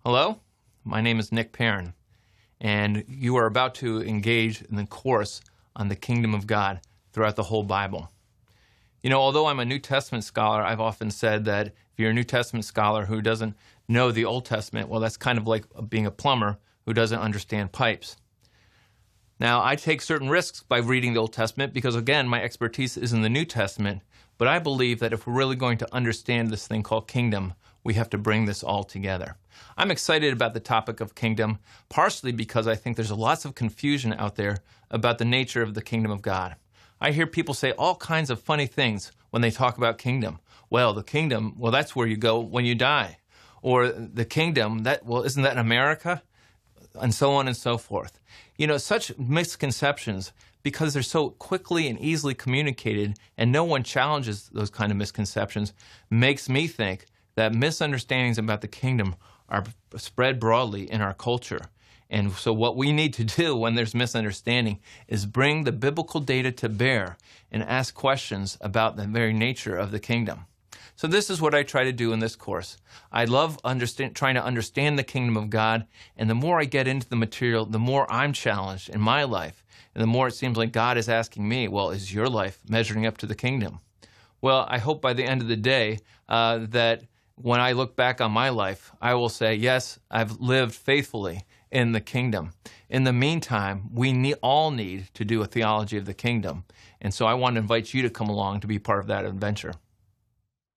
Hello, my name is Nick Perrin, and you are about to engage in the course on the kingdom of God throughout the whole Bible. You know, although I'm a New Testament scholar, I've often said that if you're a New Testament scholar who doesn't know the Old Testament, well, that's kind of like being a plumber who doesn't understand pipes. Now, I take certain risks by reading the Old Testament because, again, my expertise is in the New Testament, but I believe that if we're really going to understand this thing called kingdom, we have to bring this all together. I'm excited about the topic of kingdom, partially because I think there's lots of confusion out there about the nature of the kingdom of God. I hear people say all kinds of funny things when they talk about kingdom. Well, the kingdom, well, that's where you go when you die. Or the kingdom, isn't that in America? And so on and so forth. You know, such misconceptions, because they're so quickly and easily communicated and no one challenges those kind of misconceptions, makes me think that misunderstandings about the kingdom are spread broadly in our culture. And so what we need to do when there's misunderstanding is bring the biblical data to bear and ask questions about the very nature of the kingdom. So this is what I try to do in this course. I love trying to understand the kingdom of God, and the more I get into the material, the more I'm challenged in my life, and the more it seems like God is asking me, well, is your life measuring up to the kingdom? Well, I hope by the end of the day that when I look back on my life, I will say, yes, I've lived faithfully in the kingdom. In the meantime, we all need to do a theology of the kingdom. And so I want to invite you to come along to be part of that adventure.